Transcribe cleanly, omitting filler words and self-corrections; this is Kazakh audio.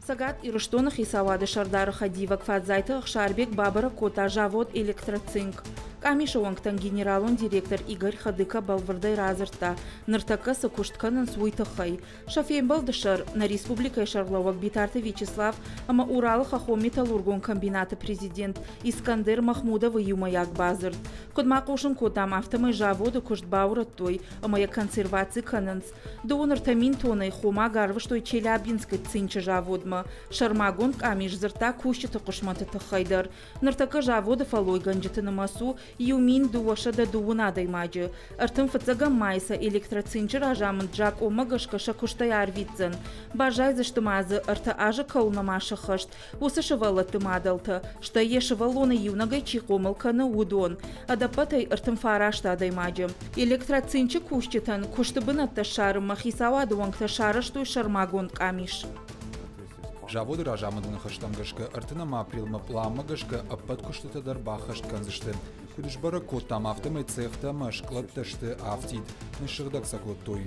Сагат Ируштонах и Савады Шардары Хадива Кфадзайта Шарбек Бабара Кота Завод Электроцинк. Камишавангтан генералун директор Игорь Хадыка Балвардай Разырта, Ныртака Сакуштканын Суйтахай. Шафейн Балдышар на Республика Шарловак Битарты Вячеслав, ама Урал Хахо Металлургон комбината президент Искандер Махмудова Юмаяк Базырт. Кодмакушын Котам автомой Завода Куштбаурат той, амая консервации кананс. Доунартамин тонай Хома Гарваштой Челябинской Цинча Заводма. Шармагон Камиш Зырта Кущата Кушмата Тахайдар. Ныртака Завода Фалой Ганджата Намасу, Юмин дуаша да дуна даймаджи. Артым фацага майса электроцинчер ажамын джак омагашка шакуштай арвидзен. Бажай за штымазы арта ажа каунамаша хашт. Уса шавала тымадалта. Шта ешавалона юнагай чикомалкана удон. Адапатай артым фарашта даймаджи. Электроцинче кущетан куштыбынатта шарым махисава дуангта шараштой шармагон камиш. Заводы ражамадын хаштамгашка артынама априлма пламагашка аппат куштата дарба хаштканзышты. Кудышбара коттам автомай цехта машклатташты автид. Нышырдак саклоттой.